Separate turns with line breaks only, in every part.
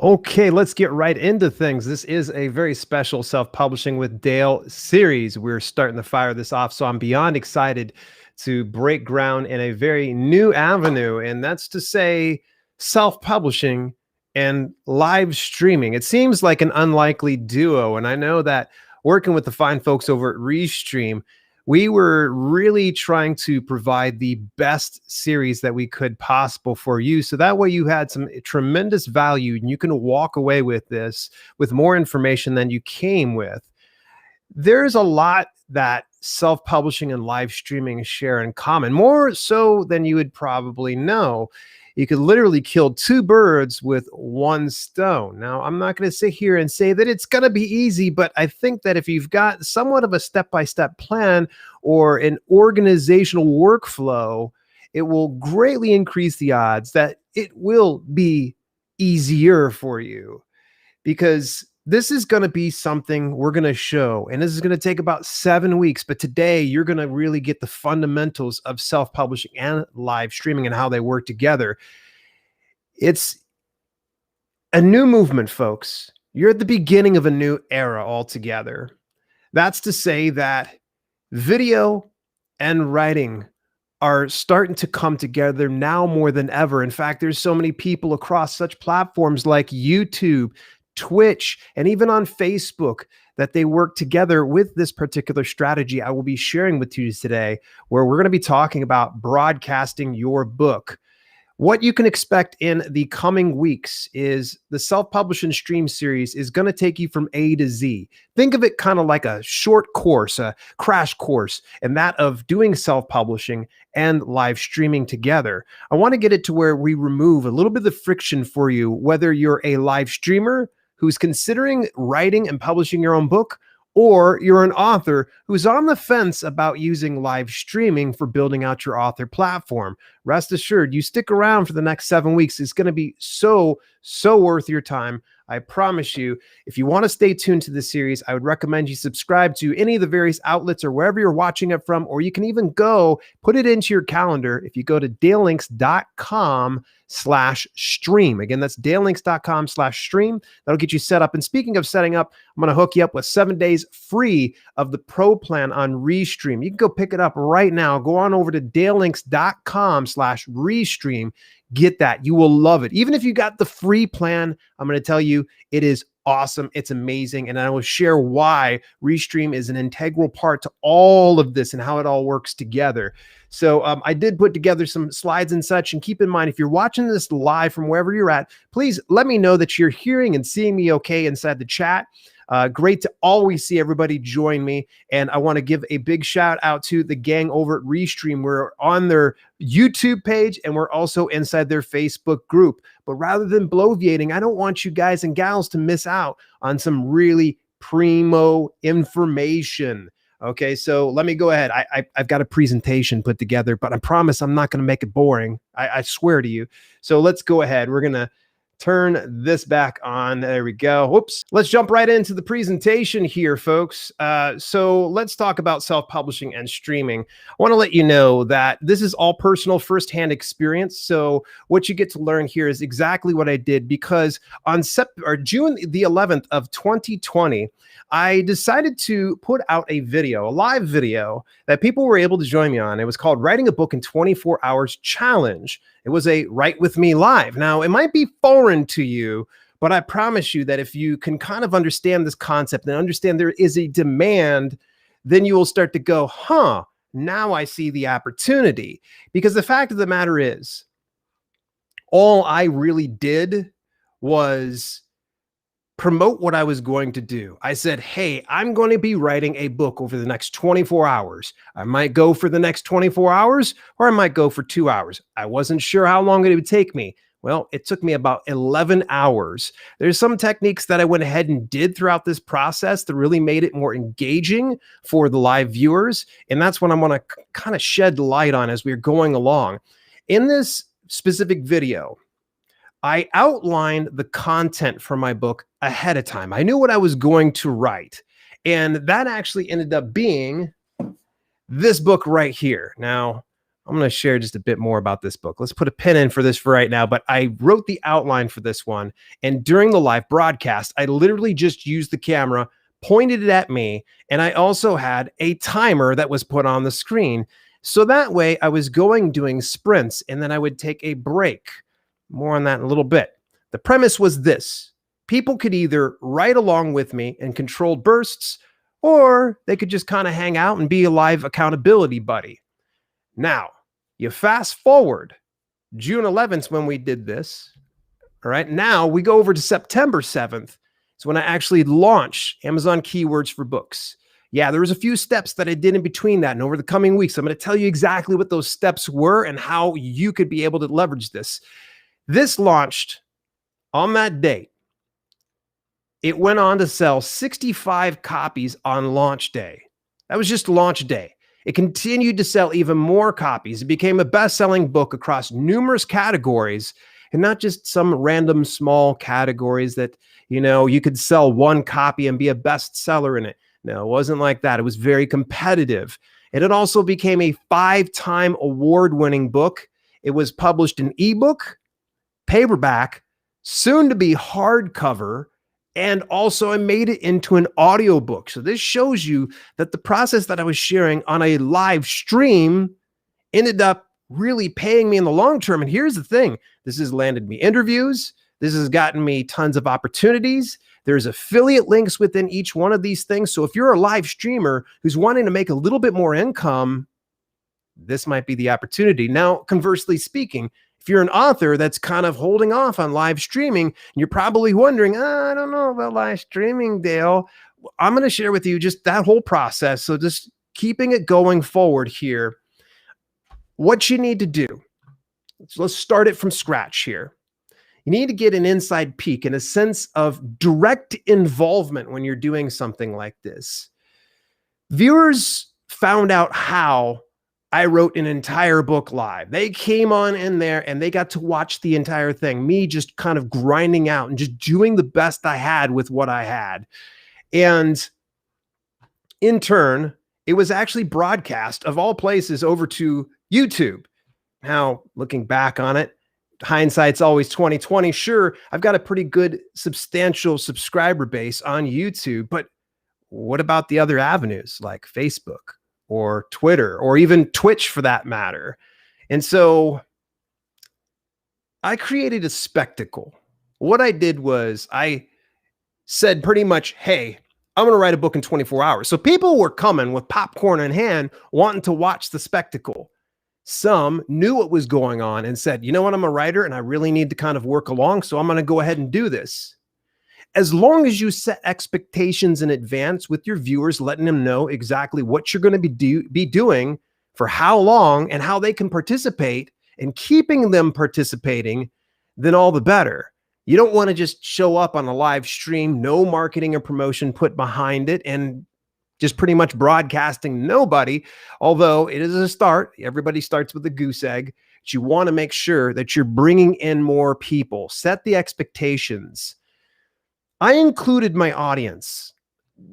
Okay, let's get right into things. This is a very special self-publishing with Dale series. We're starting to fire this off, so I'm beyond excited to break ground in a very new avenue, and that's to say self-publishing and live streaming. It seems like an unlikely duo, and I know that working with the fine folks over at Restream, we were really trying to provide the best series that we could possible for you. So that way you had some tremendous value and you can walk away with this with more information than you came with. There's a lot that self-publishing and live streaming share in common, more so than you would probably know. You could literally kill two birds with one stone. Now, I'm not going to sit here and say that it's going to be easy, but I think that if you've got somewhat of a step-by-step plan or an organizational workflow, it will greatly increase the odds that it will be easier for you, because this is going to be something we're going to show, and this is going to take about 7 weeks. But today you're going to really get the fundamentals of self-publishing and live streaming and how they work together. It's a new movement, folks. You're at the beginning of a new era altogether. That's to say that video and writing are starting to come together now more than ever. In fact, there's so many people across such platforms like YouTube, Twitch, and even on Facebook that they work together with this particular strategy I will be sharing with you today, where we're going to be talking about broadcasting your book. What you can expect in the coming weeks is the self-publish and stream series is going to take you from A to Z. Think of it kind of like a short course, a crash course, and that of doing self-publishing and live streaming together. I want to get it to where we remove a little bit of the friction for you, whether you're a live streamer who's considering writing and publishing your own book, or you're an author who's on the fence about using live streaming for building out your author platform. Rest assured, you stick around for the next 7 weeks. It's going to be so worth your time. I promise you. If you want to stay tuned to this series, I would recommend you subscribe to any of the various outlets or wherever you're watching it from, or you can even go put it into your calendar. If you go to dalelinks.com/stream. Again, that's dalelinks.com/stream. That'll get you set up. And speaking of setting up, I'm going to hook you up with 7 days free of the pro plan on Restream. You can go pick it up right now. Go on over to dalelinks.com/Restream. Get that. You will love it. Even if you got the free plan, I'm going to tell you it is awesome. It's amazing. And I will share why Restream is an integral part to all of this and how it all works together. So I did put together some slides and such. And keep in mind, if you're watching this live from wherever you're at, please let me know that you're hearing and seeing me okay inside the chat. Great to always see everybody join me. And I want to give a big shout out to the gang over at Restream. We're on their YouTube page and we're also inside their Facebook group. But rather than bloviating, I don't want you guys and gals to miss out on some really primo information. Okay, so let me go ahead. I've got a presentation put together, but I promise I'm not going to make it boring. I swear to you. So let's go ahead. We're going to turn this back on. There we go. Whoops. Let's jump right into the presentation here, folks. So let's talk about self-publishing and streaming. I want to let you know that this is all personal firsthand experience. So what you get to learn here is exactly what I did, because on June the 11th of 2020, I decided to put out a video, a live video that people were able to join me on. It was called Writing a Book in 24 Hours Challenge. It was a Write With Me live. Now, it might be foreign to you, but I promise you that if you can kind of understand this concept and understand there is a demand, then you will start to go, huh, now I see the opportunity. Because the fact of the matter is, all I really did was promote what I was going to do. I said, hey, I'm going to be writing a book over the next 24 hours. I might go for the next 24 hours, or I might go for 2 hours. I wasn't sure how long it would take me. Well, it took me about 11 hours. There's some techniques that I went ahead and did throughout this process that really made it more engaging for the live viewers. And that's what I'm going to kind of shed light on as we're going along. In this specific video, I outlined the content for my book ahead of time. I knew what I was going to write. And that actually ended up being this book right here. Now, I'm going to share just a bit more about this book. Let's put a pin in for this for right now, but I wrote the outline for this one. And during the live broadcast, I literally just used the camera, pointed it at me, and I also had a timer that was put on the screen. So that way I was doing sprints, and then I would take a break. More on that in a little bit. The premise was this: people could either write along with me in controlled bursts, or they could just kind of hang out and be a live accountability buddy. Now, you fast forward June 11th when we did this. All right. Now we go over to September 7th. It's when I actually launched Amazon Keywords for Books. Yeah, there was a few steps that I did in between that. And over the coming weeks, I'm going to tell you exactly what those steps were and how you could be able to leverage this. This launched on that date. It went on to sell 65 copies on launch day. That was just launch day. It continued to sell even more copies. It became a best-selling book across numerous categories, and not just some random small categories that, you could sell one copy and be a bestseller in it. No, it wasn't like that. It was very competitive. And it also became a 5-time award-winning book. It was published in ebook, paperback, soon to be hardcover, and also I made it into an audiobook. So this shows you that the process that I was sharing on a live stream ended up really paying me in the long term. And here's the thing: this has landed me interviews. This has gotten me tons of opportunities. There's affiliate links within each one of these things. So if you're a live streamer who's wanting to make a little bit more income, this might be the opportunity. Now, conversely speaking, if you're an author that's kind of holding off on live streaming, you're probably wondering, I don't know about live streaming, Dale. I'm going to share with you just that whole process. So just keeping it going forward here, what you need to do. So let's start it from scratch here. You need to get an inside peek and a sense of direct involvement when you're doing something like this. Viewers found out how I wrote an entire book live. They came on in there and they got to watch the entire thing. Me just kind of grinding out and just doing the best I had with what I had. And in turn, it was actually broadcast, of all places, over to YouTube. Now, looking back on it, hindsight's always 2020. Sure, I've got a pretty good, substantial subscriber base on YouTube, but what about the other avenues like Facebook or Twitter or even Twitch for that matter? And so I created a spectacle. What I did was I said pretty much, hey, I'm going to write a book in 24 hours. So people were coming with popcorn in hand, wanting to watch the spectacle. Some knew what was going on and said, you know what, I'm a writer and I really need to kind of work along, so I'm going to go ahead and do this. As long as you set expectations in advance with your viewers, letting them know exactly what you're going to be doing for how long and how they can participate, and keeping them participating, then all the better. You don't want to just show up on a live stream, no marketing or promotion put behind it, and just pretty much broadcasting nobody. Although it is a start, everybody starts with a goose egg. But you want to make sure that you're bringing in more people. Set the expectations. I included my audience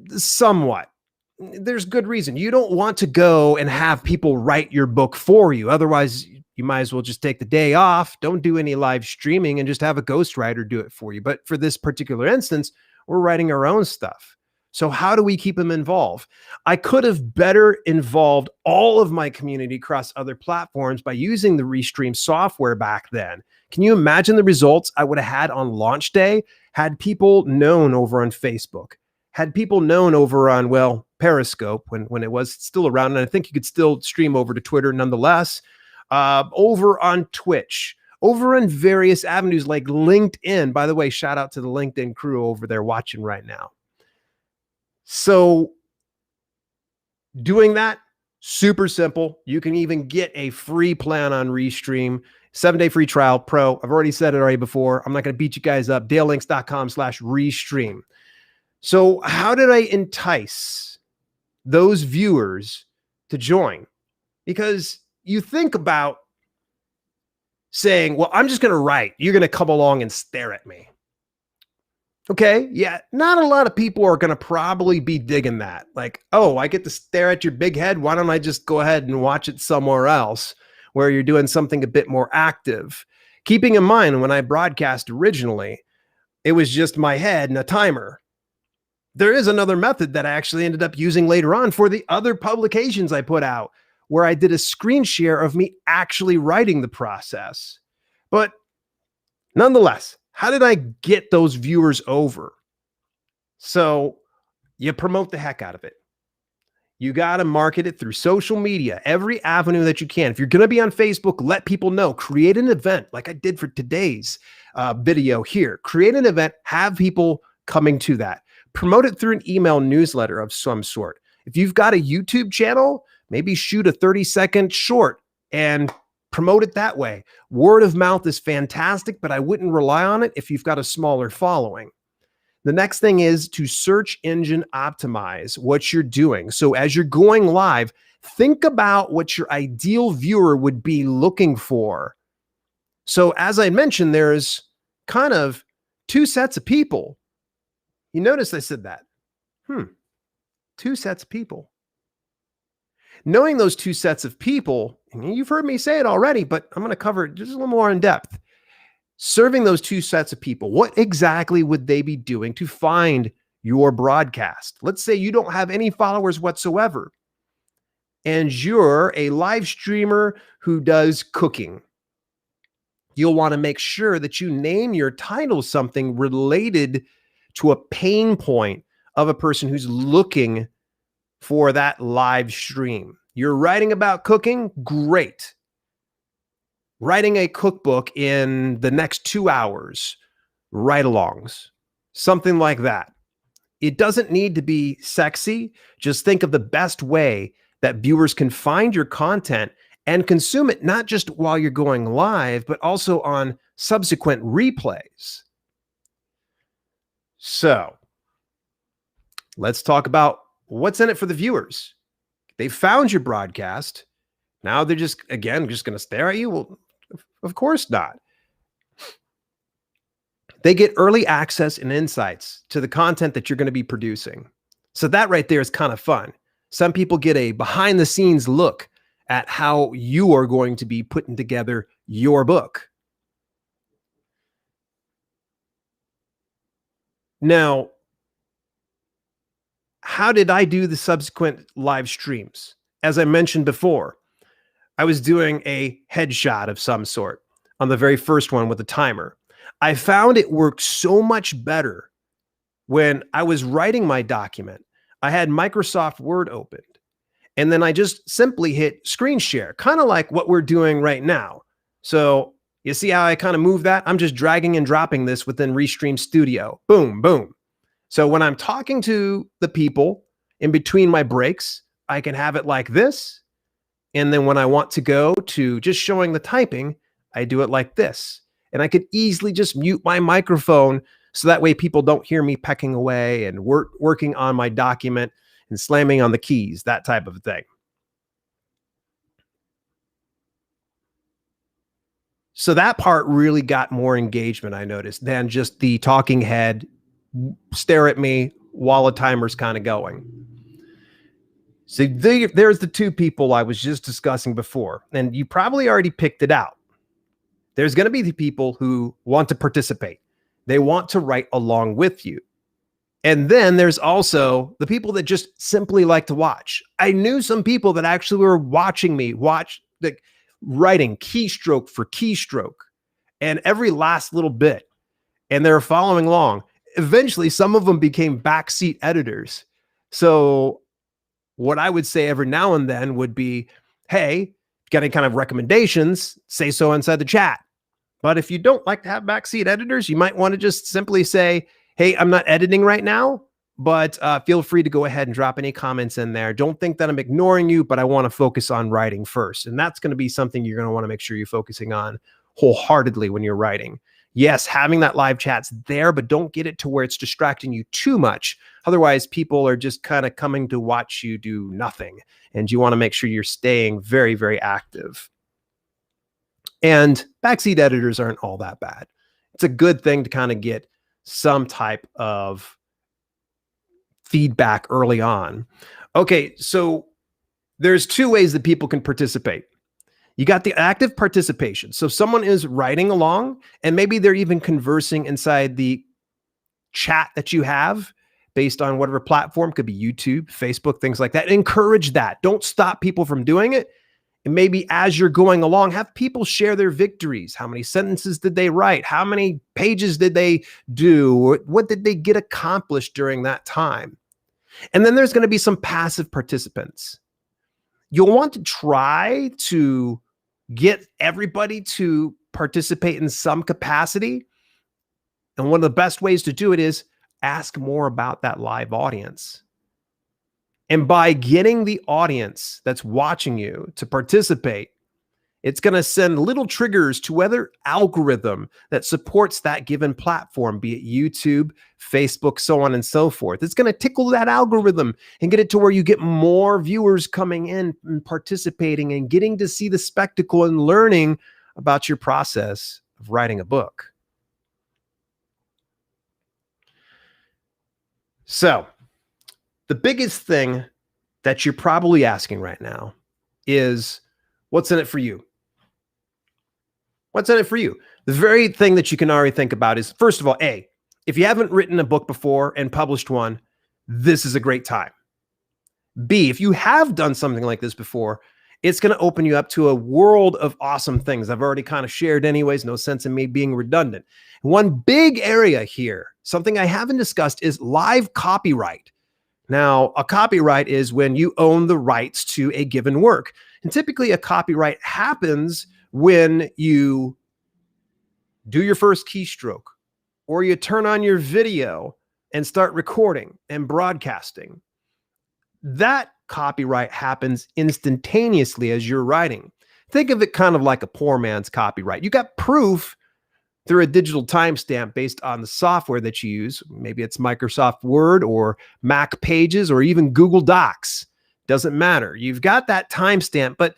somewhat. There's good reason. You don't want to go and have people write your book for you. Otherwise, you might as well just take the day off. Don't do any live streaming and just have a ghostwriter do it for you. But for this particular instance, we're writing our own stuff. So how do we keep them involved? I could have better involved all of my community across other platforms by using the Restream software back then. Can you imagine the results I would have had on launch day? Had people known over on Facebook, had people known over on, well, Periscope when it was still around, and I think you could still stream over to Twitter nonetheless, over on Twitch, over on various avenues like LinkedIn. By the way, shout out to the LinkedIn crew over there watching right now. So doing that, super simple. You can even get a free plan on Restream, 7-day free trial pro. I've already said it already before. I'm not going to beat you guys up. DaleLinks.com/Restream. So how did I entice those viewers to join? Because you think about saying, well, I'm just going to write. You're going to come along and stare at me. Okay, yeah, not a lot of people are going to probably be digging that. Like, oh, I get to stare at your big head. Why don't I just go ahead and watch it somewhere else? where you're doing something a bit more active. Keeping in mind, when I broadcast originally, it was just my head and a timer. There is another method that I actually ended up using later on for the other publications I put out, where I did a screen share of me actually writing the process. But nonetheless, how did I get those viewers over? So you promote the heck out of it. You got to market it through social media, every avenue that you can. If you're going to be on Facebook, let people know. Create an event like I did for today's video here. Create an event, have people coming to that. Promote it through an email newsletter of some sort. If you've got a YouTube channel, maybe shoot a 30-second short and promote it that way. Word of mouth is fantastic, but I wouldn't rely on it if you've got a smaller following. The next thing is to search engine optimize what you're doing. So as you're going live, think about what your ideal viewer would be looking for. So as I mentioned, there's kind of two sets of people. You notice I said that. Two sets of people. Knowing those two sets of people, and you've heard me say it already, but I'm going to cover it just a little more in depth. Serving those two sets of people, what exactly would they be doing to find your broadcast? Let's say you don't have any followers whatsoever, and you're a live streamer who does cooking. You'll want to make sure that you name your title something related to a pain point of a person who's looking for that live stream. You're writing about cooking? Great. Writing a cookbook in the next 2 hours, ride-alongs, something like that. It doesn't need to be sexy. Just think of the best way that viewers can find your content and consume it, not just while you're going live, but also on subsequent replays. So let's talk about what's in it for the viewers. They found your broadcast. Now they're just going to stare at you. Well, of course not. They get early access and insights to the content that you're going to be producing. So that right there is kind of fun. Some people get a behind the scenes look at how you are going to be putting together your book. Now, how did I do the subsequent live streams? As I mentioned before, I was doing a headshot of some sort on the very first one with a timer. I found it worked so much better when I was writing my document. I had Microsoft Word opened, and then I just simply hit screen share, kind of like what we're doing right now. So you see how I kind of move that? I'm just dragging and dropping this within Restream Studio. Boom, boom. So when I'm talking to the people in between my breaks, I can have it like this. And then when I want to go to just showing the typing, I do it like this. And I could easily just mute my microphone so that way people don't hear me pecking away and working on my document and slamming on the keys, that type of thing. So that part really got more engagement, I noticed, than just the talking head stare at me while a timer's kind of going. So there's the two people I was just discussing before, and you probably already picked it out. There's going to be the people who want to participate. They want to write along with you. And then there's also the people that just simply like to watch. I knew some people that actually were watching me writing keystroke for keystroke and every last little bit. And they're following along. Eventually, some of them became backseat editors. So what I would say every now and then would be, hey, got any kind of recommendations, say so inside the chat. But if you don't like to have backseat editors, you might want to just simply say, hey, I'm not editing right now, but feel free to go ahead and drop any comments in there. Don't think that I'm ignoring you, but I want to focus on writing first. And that's going to be something you're going to want to make sure you're focusing on wholeheartedly when you're writing. Yes, having that live chat's there, but don't get it to where it's distracting you too much. Otherwise, people are just kind of coming to watch you do nothing. And you want to make sure you're staying very, very active. And backseat editors aren't all that bad. It's a good thing to kind of get some type of feedback early on. Okay, so there's two ways that people can participate. You got the active participation. So someone is writing along and maybe they're even conversing inside the chat that you have based on whatever platform, could be YouTube, Facebook, things like that. Encourage that. Don't stop people from doing it. And maybe as you're going along, have people share their victories. How many sentences did they write? How many pages did they do? What did they get accomplished during that time? And then there's going to be some passive participants. You'll want to try to get everybody to participate in some capacity. And one of the best ways to do it is ask more about that live audience. And by getting the audience that's watching you to participate, it's going to send little triggers to whether algorithm that supports that given platform, be it YouTube, Facebook, so on and so forth. It's going to tickle that algorithm and get it to where you get more viewers coming in and participating and getting to see the spectacle and learning about your process of writing a book. So, the biggest thing that you're probably asking right now is, what's in it for you? What's in it for you? The very thing that you can already think about is, first of all, A, if you haven't written a book before and published one, this is a great time. B, if you have done something like this before, it's going to open you up to a world of awesome things I've already kind of shared anyways, no sense in me being redundant. One big area here, something I haven't discussed, is live copyright. Now, a copyright is when you own the rights to a given work. And typically a copyright happens when you do your first keystroke or you turn on your video and start recording and broadcasting. That copyright happens instantaneously as you're writing. Think of it kind of like a poor man's copyright. You got proof through a digital timestamp based on the software that you use. Maybe it's Microsoft Word or Mac Pages or even Google Docs. Doesn't matter. You've got that timestamp, but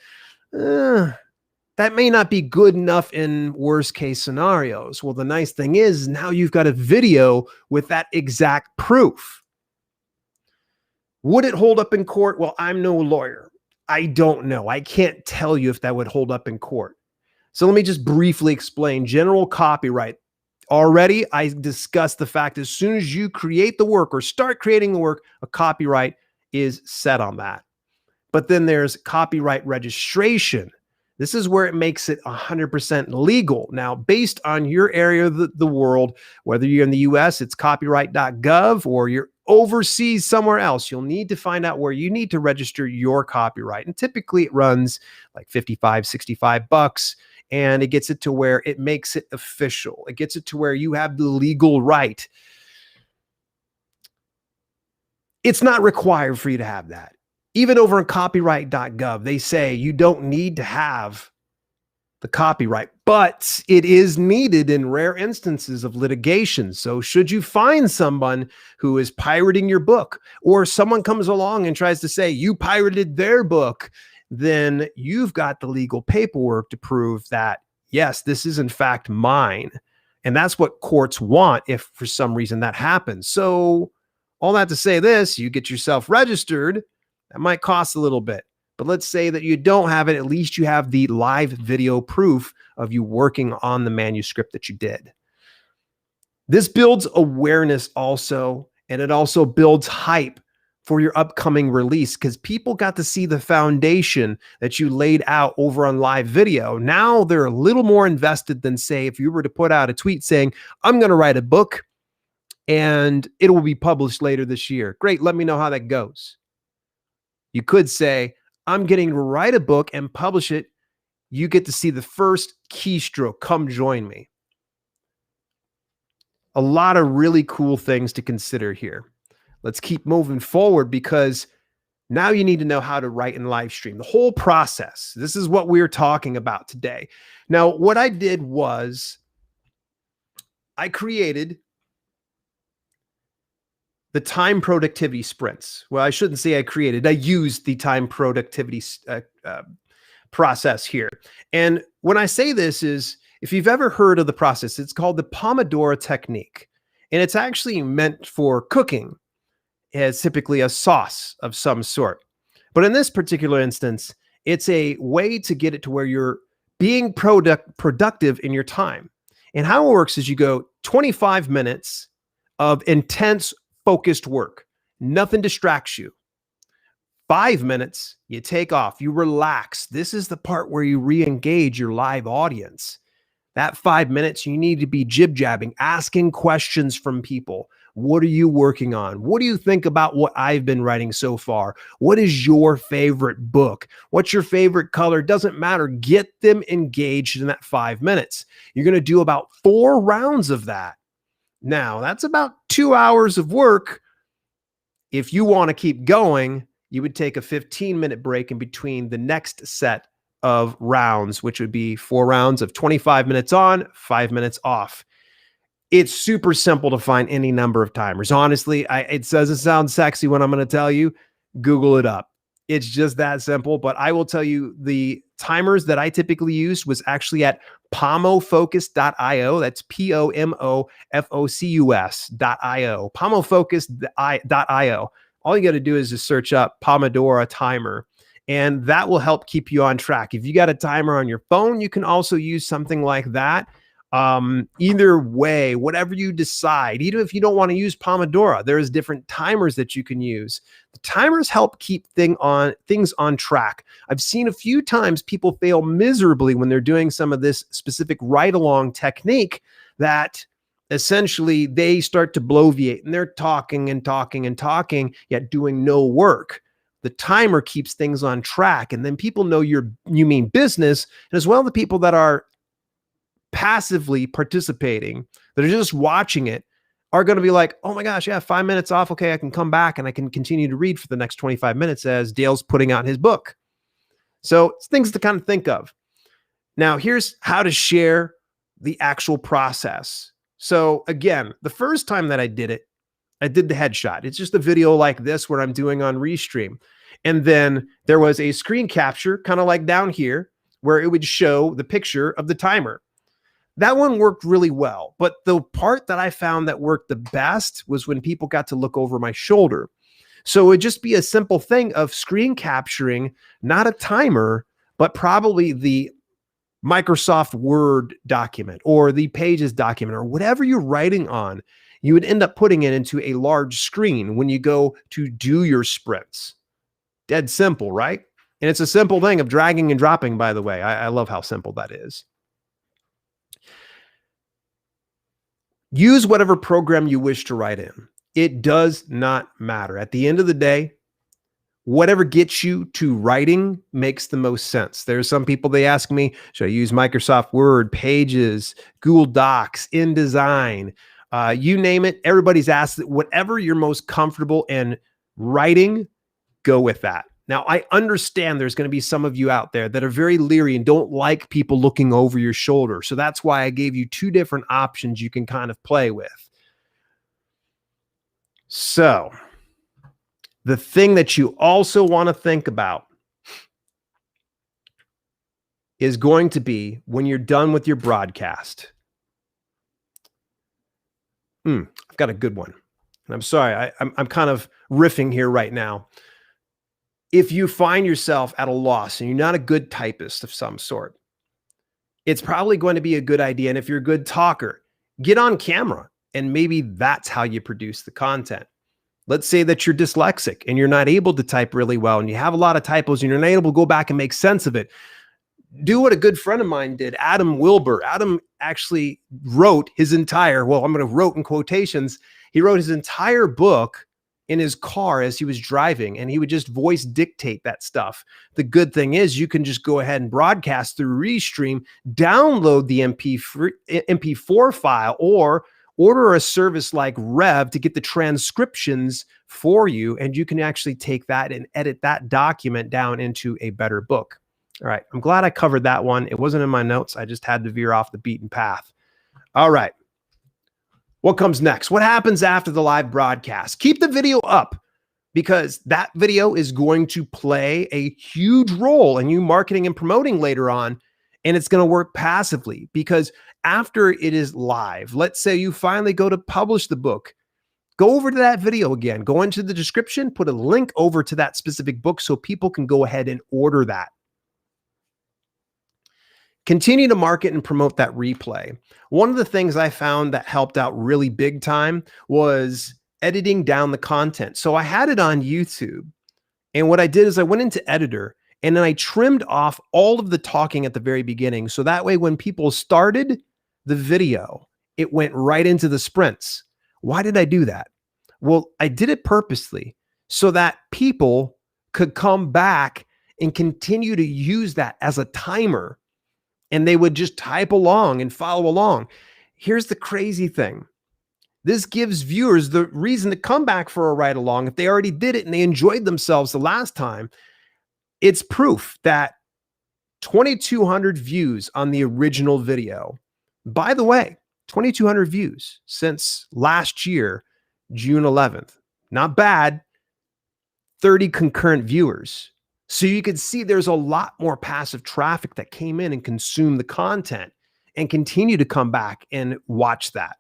that may not be good enough in worst case scenarios. Well, the nice thing is now you've got a video with that exact proof. Would it hold up in court? Well, I'm no lawyer. I don't know. I can't tell you if that would hold up in court. So let me just briefly explain general copyright. Already, I discussed the fact as soon as you create the work or start creating the work, a copyright is set on that. But then there's copyright registration. This is where it makes it 100% legal. Now, based on your area of the world, whether you're in the US, it's copyright.gov, or you're overseas somewhere else, you'll need to find out where you need to register your copyright. And typically it runs like $55, $65. And it gets it to where it makes it official. It gets it to where you have the legal right. It's not required for you to have that. Even over on copyright.gov, they say you don't need to have the copyright, but it is needed in rare instances of litigation. So should you find someone who is pirating your book, or someone comes along and tries to say you pirated their book, then you've got the legal paperwork to prove that, yes, this is in fact mine. And that's what courts want if for some reason that happens. So all that to say this, you get yourself registered. That might cost a little bit. But let's say that you don't have it. At least you have the live video proof of you working on the manuscript that you did. This builds awareness also, and it also builds hype for your upcoming release, because people got to see the foundation that you laid out over on live video. Now they're a little more invested than, say, if you were to put out a tweet saying, I'm going to write a book and it will be published later this year. Great. Let me know how that goes. You could say, I'm getting to write a book and publish it. You get to see the first keystroke. Come join me. A lot of really cool things to consider here. Let's keep moving forward, because now you need to know how to write and live stream. The whole process. This is what we're talking about today. Now, what I did was I created the time productivity sprints. Well, I shouldn't say I created. I used the time productivity process here. And when I say this is, if you've ever heard of the process, it's called the Pomodoro technique. And it's actually meant for cooking. It's typically a sauce of some sort. But in this particular instance, It's a way to get it to where you're being productive in your time. And how it works is you go 25 minutes of intense, focused work. Nothing distracts you. 5 minutes, you take off, you relax. This is the part where you re-engage your live audience. That 5 minutes, you need to be jib-jabbing, asking questions from people. What are you working on? What do you think about what I've been writing so far? What is your favorite book? What's your favorite color? Doesn't matter. Get them engaged in that 5 minutes. You're going to do about 4 rounds of that. Now, that's about 2 hours of work. If you want to keep going, you would take a 15-minute break in between the next set of rounds, which would be 4 rounds of 25 minutes on, 5 minutes off. It's super simple to find any number of timers. Honestly, it doesn't sound sexy when I'm going to tell you. Google it up. It's just that simple. But I will tell you the timers that I typically used was actually at pomofocus.io. That's pomofocus.io. pomofocus.io. All you got to do is just search up Pomodoro timer, and that will help keep you on track. If you got a timer on your phone, you can also use something like that. Either way, whatever you decide, even if you don't want to use Pomodoro, there's different timers that you can use. The timers help keep things on track. I've seen a few times people fail miserably when they're doing some of this specific ride-along technique that essentially they start to bloviate and they're talking and talking and talking, yet doing no work. The timer keeps things on track, and then people know you mean business, and as well the people that are passively participating, that are just watching it, are going to be like, oh my gosh, yeah, 5 minutes off. Okay, I can come back and I can continue to read for the next 25 minutes as Dale's putting out his book. So it's things to kind of think of. Now, here's how to share the actual process. So again, the first time that I did it, I did the headshot. It's just a video like this where I'm doing on Restream. And then there was a screen capture, kind of like down here, where it would show the picture of the timer. That one worked really well. But the part that I found that worked the best was when people got to look over my shoulder. So it would just be a simple thing of screen capturing, not a timer, but probably the Microsoft Word document or the Pages document or whatever you're writing on. You would end up putting it into a large screen when you go to do your sprints. Dead simple, right? And it's a simple thing of dragging and dropping, by the way. I love how simple that is. Use whatever program you wish to write in. It does not matter. At the end of the day, whatever gets you to writing makes the most sense. There's some people, they ask me, should I use Microsoft Word, Pages, Google Docs, InDesign, you name it. Everybody's asked that whatever you're most comfortable in writing, go with that. Now, I understand there's going to be some of you out there that are very leery and don't like people looking over your shoulder. So that's why I gave you 2 different options you can kind of play with. So the thing that you also want to think about is going to be when you're done with your broadcast. I've got a good one. And I'm sorry, I'm kind of riffing here right now. If you find yourself at a loss and you're not a good typist of some sort, it's probably going to be a good idea. And if you're a good talker, get on camera and maybe that's how you produce the content. Let's say that you're dyslexic and you're not able to type really well and you have a lot of typos and you're not able to go back and make sense of it. Do what a good friend of mine did, Adam Wilbur. Adam actually wrote his entire, well, I'm going to wrote in quotations. He wrote his entire book in his car as he was driving, and he would just voice dictate that stuff. The good thing is you can just go ahead and broadcast through Restream, download the MP4 file, or order a service like Rev to get the transcriptions for you, and you can actually take that and edit that document down into a better book. All right, I'm glad I covered that one. It wasn't in my notes. I just had to veer off the beaten path. All right. What comes next? What happens after the live broadcast? Keep the video up because that video is going to play a huge role in you marketing and promoting later on, and it's going to work passively because after it is live, let's say you finally go to publish the book, go over to that video again, go into the description, put a link over to that specific book so people can go ahead and order that. Continue to market and promote that replay. One of the things I found that helped out really big time was editing down the content. So I had it on YouTube. And what I did is I went into editor and then I trimmed off all of the talking at the very beginning. So that way, when people started the video, it went right into the sprints. Why did I do that? Well, I did it purposely so that people could come back and continue to use that as a timer, and they would just type along and follow along. Here's the crazy thing. This gives viewers the reason to come back for a ride along. If they already did it and they enjoyed themselves the last time, it's proof that 2,200 views on the original video. By the way, 2,200 views since last year, June 11th. Not bad. 30 concurrent viewers. So you can see there's a lot more passive traffic that came in and consumed the content and continue to come back and watch that.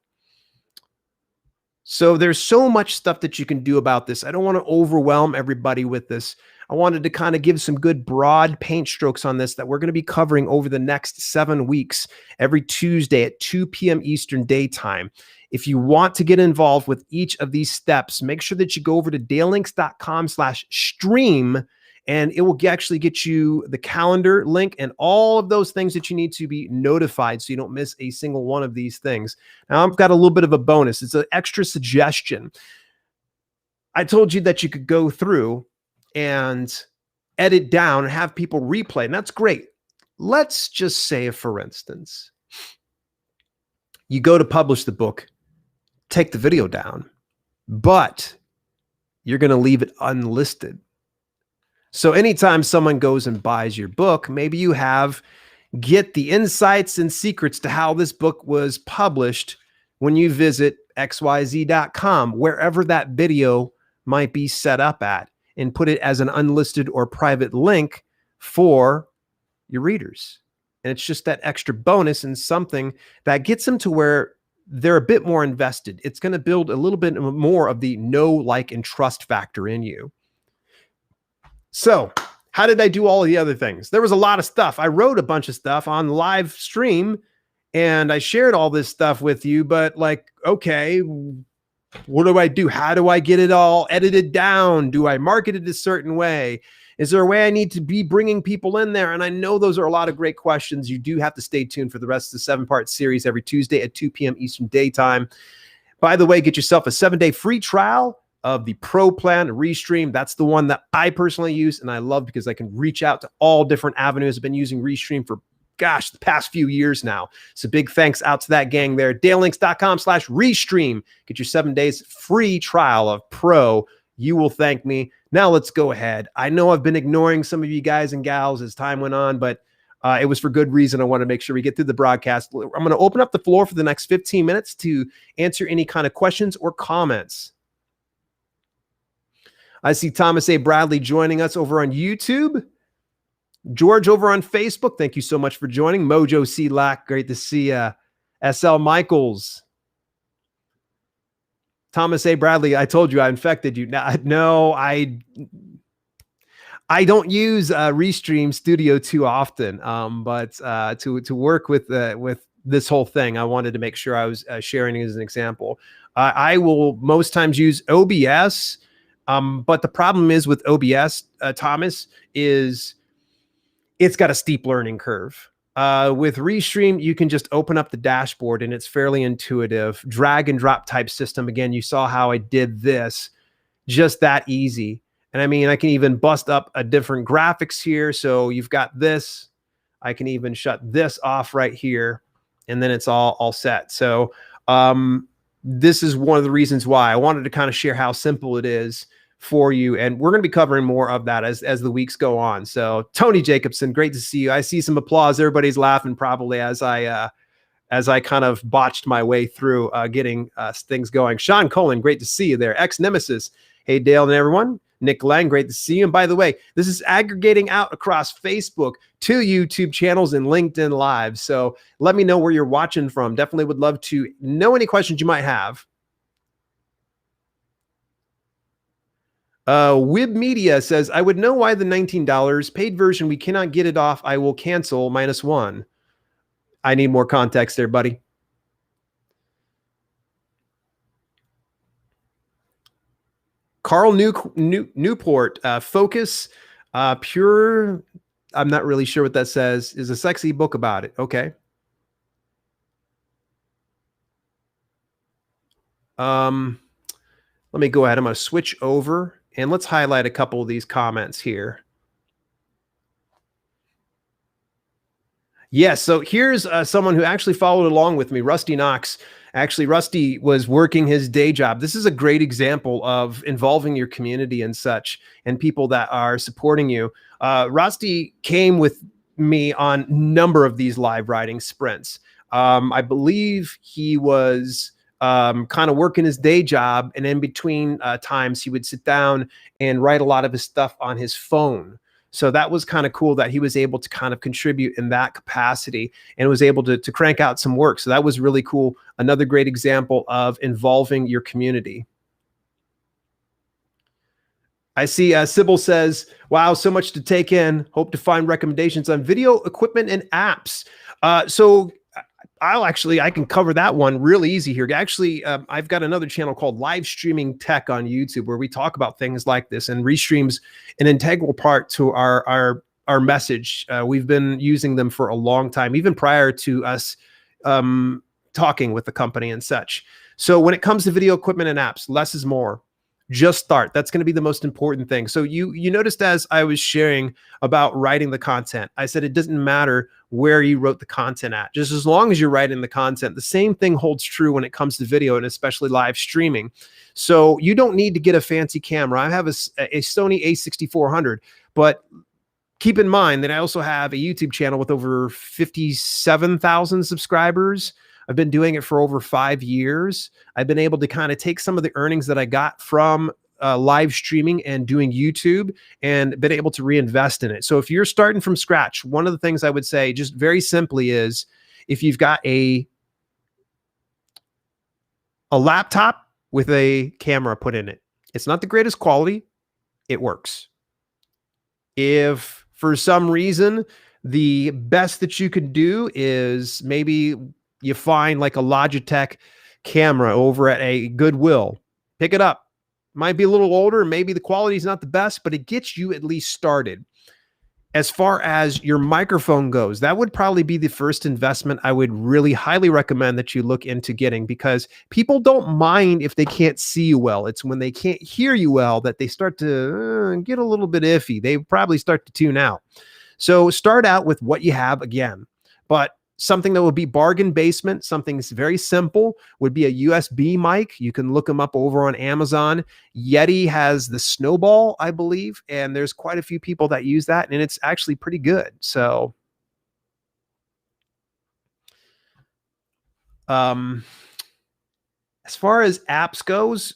So there's so much stuff that you can do about this. I don't want to overwhelm everybody with this. I wanted to kind of give some good broad paint strokes on this that we're going to be covering over the next 7 weeks, every Tuesday at 2 p.m. Eastern Daytime. If you want to get involved with each of these steps, make sure that you go over to dalelinks.com/stream, and it will actually get you the calendar link and all of those things that you need to be notified so you don't miss a single one of these things. Now, I've got a little bit of a bonus. It's an extra suggestion. I told you that you could go through and edit down and have people replay, and that's great. Let's just say, for instance, you go to publish the book, take the video down, but you're going to leave it unlisted. So anytime someone goes and buys your book, maybe you have get the insights and secrets to how this book was published when you visit xyz.com, wherever that video might be set up at, and put it as an unlisted or private link for your readers. And it's just that extra bonus and something that gets them to where they're a bit more invested. It's going to build a little bit more of the know, like, and trust factor in you. So how did I do all of the other things? There was a lot of stuff. I wrote a bunch of stuff on live stream and I shared all this stuff with you, but like, okay, what do I do? How do I get it all edited down? Do I market it a certain way? Is there a way I need to be bringing people in there? And I know those are a lot of great questions. You do have to stay tuned for the rest of the 7-part series every Tuesday at 2 p.m. Eastern Daytime. By the way, get yourself a 7-day free trial of the Pro Plan Restream. That's the one that I personally use and I love because I can reach out to all different avenues. I've been using Restream for, gosh, the past few years now. So big thanks out to that gang there. dalelinks.com/Restream. Get your 7 days free trial of Pro. You will thank me. Now let's go ahead. I know I've been ignoring some of you guys and gals as time went on, but it was for good reason. I want to make sure we get through the broadcast. I'm going to open up the floor for the next 15 minutes to answer any kind of questions or comments. I see Thomas A. Bradley joining us over on YouTube. George over on Facebook, thank you so much for joining. Mojo C. Lack, great to see you. SL Michaels. Thomas A. Bradley, I told you I infected you. No, I don't use Restream Studio too often, but to work with this whole thing, I wanted to make sure I was sharing it as an example. I will most times use OBS, but the problem is with OBS, Thomas, is it's got a steep learning curve. With Restream, you can just open up the dashboard and it's fairly intuitive. Drag and drop type system. Again, you saw how I did this. Just that easy. And I mean, I can even bust up a different graphics here. So you've got this. I can even shut this off right here. And then it's all set. So this is one of the reasons why I wanted to kind of share how simple it is for you. And we're going to be covering more of that as the weeks go on. So Tony Jacobson, great to see you. I see some applause. Everybody's laughing probably as I kind of botched my way through getting things going. Sean Cullen, great to see you there. Ex-Nemesis. Hey, Dale and everyone. Nick Lang, great to see you. And by the way, this is aggregating out across Facebook, 2 YouTube channels, and LinkedIn Live. So let me know where you're watching from. Definitely would love to know any questions you might have. Wib Media says, I would know why the $19 paid version, we cannot get it off. I will cancel -1. I need more context there, buddy. Carl Newport, Focus, Pure, I'm not really sure what that says, is a sexy book about it. Okay. Let me go ahead. I'm going to switch over and let's highlight a couple of these comments here. Yes. So here's someone who actually followed along with me, Rusty Knox. Actually, Rusty was working his day job. This is a great example of involving your community and such and people that are supporting you. Rusty came with me on a number of these live writing sprints. I believe he was kind of working his day job, and in between times he would sit down and write a lot of his stuff on his phone. So that was kind of cool that he was able to kind of contribute in that capacity and was able to crank out some work. So that was really cool. Another great example of involving your community. I see Sybil says, wow, so much to take in. Hope to find recommendations on video equipment and apps. So I can cover that one really easy here. Actually, I've got another channel called Live Streaming Tech on YouTube where we talk about things like this, and Restream's an integral part to our message. We've been using them for a long time, even prior to us talking with the company and such. So when it comes to video equipment and apps, less is more. Just start. That's going to be the most important thing. So you noticed as I was sharing about writing the content, I said it doesn't matter where you wrote the content at, just as long as you're writing the content. The same thing holds true when it comes to video and especially live streaming. So you don't need to get a fancy camera. I have a Sony a6400, but keep in mind that I also have a YouTube channel with over 57,000 subscribers. I've been doing it for over 5 years. I've been able to kind of take some of the earnings that I got from live streaming and doing YouTube and been able to reinvest in it. So if you're starting from scratch, one of the things I would say just very simply is if you've got a laptop with a camera put in it, it's not the greatest quality, it works. If for some reason the best that you could do is maybe you find like a Logitech camera over at a Goodwill, pick it up. Might be a little older, maybe the quality is not the best, but it gets you at least started. As far as your microphone goes, that would probably be the first investment I would really highly recommend that you look into getting, because people don't mind if they can't see you well. It's when they can't hear you well that they start to get a little bit iffy. They probably start to tune out. So start out with what you have again, but something that would be bargain basement, something that's very simple, would be a USB mic. You can look them up over on Amazon. Yeti has the Snowball, I believe, and there's quite a few people that use that, and it's actually pretty good. So, as far as apps goes,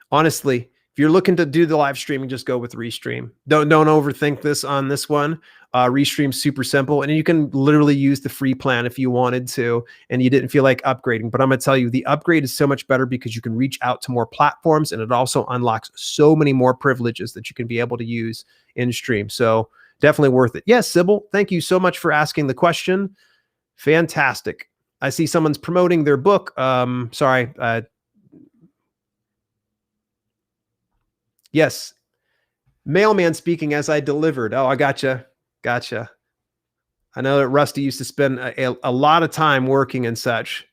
honestly, if you're looking to do the live streaming, just go with Restream. Don't overthink this on this one. Restream's super simple, and you can literally use the free plan if you wanted to, and you didn't feel like upgrading. But I'm going to tell you, the upgrade is so much better because you can reach out to more platforms, and it also unlocks so many more privileges that you can be able to use in stream. So definitely worth it. Yes, Sybil, thank you so much for asking the question. Fantastic. I see someone's promoting their book. Yes. Mailman speaking as I delivered. Oh, I gotcha. Gotcha. I know that Rusty used to spend a lot of time working and such.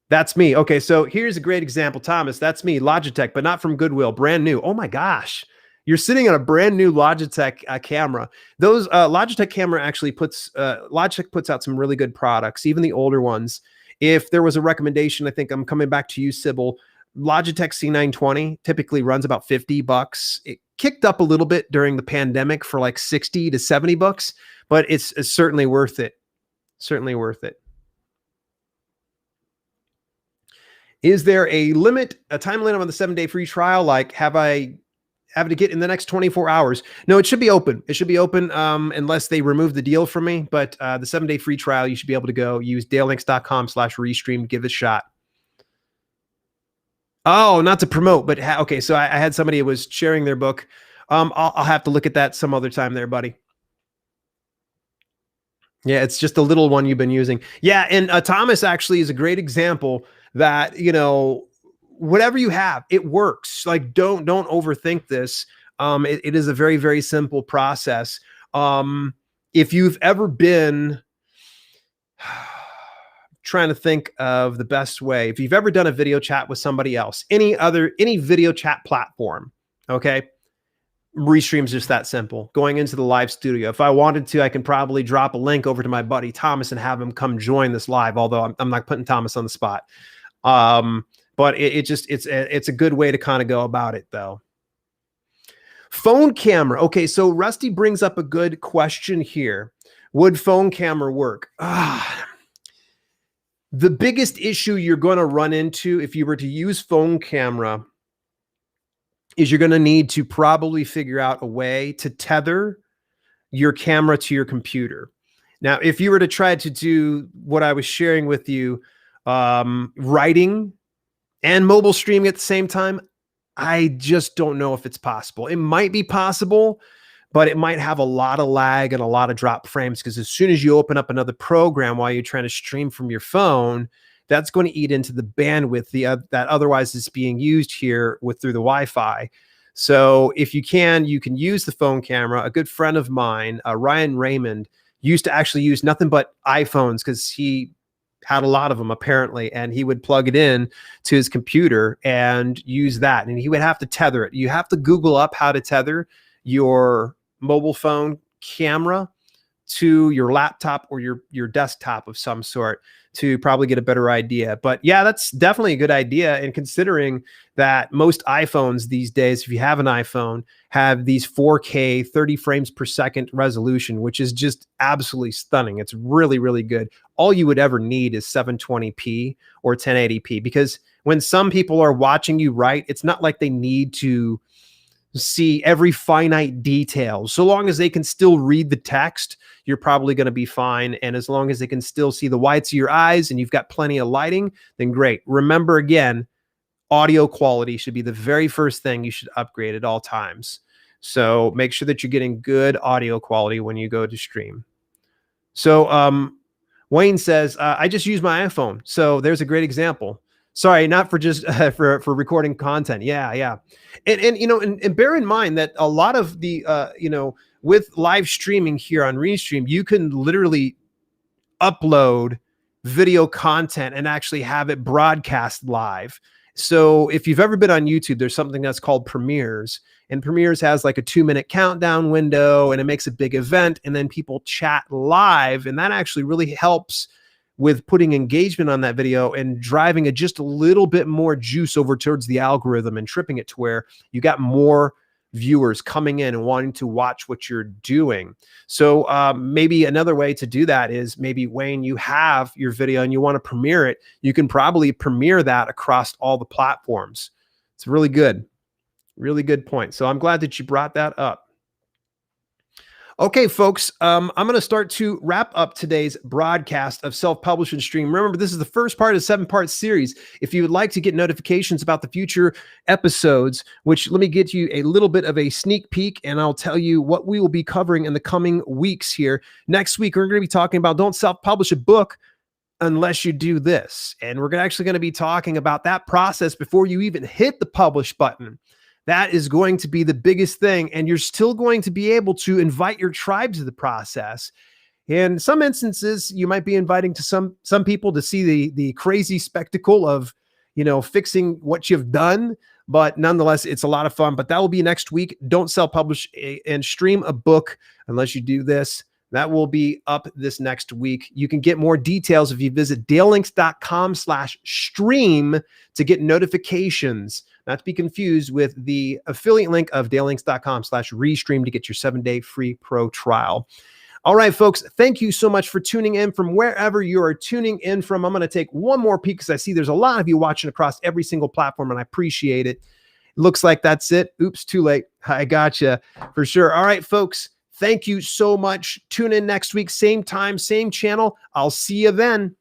That's me. Okay, so here's a great example, Thomas. That's me, Logitech, but not from Goodwill, brand new. Oh my gosh. You're sitting on a brand new Logitech camera. Those Logitech camera actually Logitech puts out some really good products, even the older ones. If there was a recommendation, I think I'm coming back to you, Sybil. Logitech C920 typically runs about $50. It kicked up a little bit during the pandemic for like 60 to 70 bucks, but it's certainly worth it. Certainly worth it. Is there a time limit on the 7-day free trial? Like, have to get in the next 24 hours? No, it should be open. It should be open unless they remove the deal from me. But the 7-day free trial, you should be able to go use dalelinks.com/restream, give it a shot. Oh, not to promote, but okay. So I had somebody who was sharing their book. I'll have to look at that some other time there, buddy. Yeah, it's just a little one you've been using. Yeah, and Thomas actually is a great example that, whatever you have, it works. Like don't overthink this. It is a very, very simple process. If you've ever been trying to think of the best way, if you've ever done a video chat with somebody else, any video chat platform, okay? Restream's just that simple. Going into the live studio. If I wanted to, I can probably drop a link over to my buddy Thomas and have him come join this live. Although I'm not putting Thomas on the spot. But it's a good way to kind of go about it, though. Phone camera. Okay, so Rusty brings up a good question here. Would phone camera work? The biggest issue you're going to run into if you were to use phone camera is you're going to need to probably figure out a way to tether your camera to your computer. Now, if you were to try to do what I was sharing with you, writing and mobile streaming at the same time, I just don't know if it's possible. It might be possible, but it might have a lot of lag and a lot of drop frames, because as soon as you open up another program while you're trying to stream from your phone, that's going to eat into the bandwidth that otherwise is being used here through the Wi-Fi. So if you can use the phone camera. A good friend of mine, Ryan Raymond, used to actually use nothing but iPhones because he had a lot of them apparently, and he would plug it in to his computer and use that, and he would have to tether it. You have to Google up how to tether your mobile phone camera to your laptop or your desktop of some sort to probably get a better idea. But yeah, that's definitely a good idea. And considering that most iPhones these days, if you have an iPhone, have these 4K 30 frames per second resolution, which is just absolutely stunning. It's really, really good. All you would ever need is 720p or 1080p, because when some people are watching you write, it's not like they need to see every finite detail. So long as they can still read the text, you're probably going to be fine. And as long as they can still see the whites of your eyes and you've got plenty of lighting, then great. Remember, again, audio quality should be the very first thing you should upgrade at all times. So make sure that you're getting good audio quality when you go to stream. So Wayne says, I just use my iPhone. So there's a great example. Sorry, not for just for recording content. Yeah. And bear in mind that a lot of the with live streaming here on Restream, you can literally upload video content and actually have it broadcast live. So if you've ever been on YouTube, there's something that's called premieres, and premieres has like a 2-minute countdown window, and it makes a big event, and then people chat live, and that actually really helps with putting engagement on that video and driving just a little bit more juice over towards the algorithm and tripping it to where you got more viewers coming in and wanting to watch what you're doing. So maybe another way to do that is, maybe Wayne, you have your video and you want to premiere it. You can probably premiere that across all the platforms. It's really good point. So I'm glad that you brought that up. Okay, folks, I'm going to start to wrap up today's broadcast of Self-Publish and Stream. Remember, this is the first part of a 7-part series. If you would like to get notifications about the future episodes, which let me get you a little bit of a sneak peek, and I'll tell you what we will be covering in the coming weeks here. Next week, we're going to be talking about don't self-publish a book unless you do this. And we're actually going to be talking about that process before you even hit the publish button. That is going to be the biggest thing. And you're still going to be able to invite your tribe to the process. In some instances, you might be inviting to some people to see the crazy spectacle of, fixing what you've done. But nonetheless, it's a lot of fun. But that will be next week. Don't self-publish and stream a book unless you do this. That will be up this next week. You can get more details if you visit dalelinks.com/stream to get notifications. Not to be confused with the affiliate link of dalelinks.com/restream to get your 7-day free pro trial. All right, folks, thank you so much for tuning in from wherever you are tuning in from. I'm going to take one more peek because I see there's a lot of you watching across every single platform, and I appreciate it. Looks like that's it. Oops, too late. I gotcha for sure. All right, folks, thank you so much. Tune in next week, same time, same channel. I'll see you then.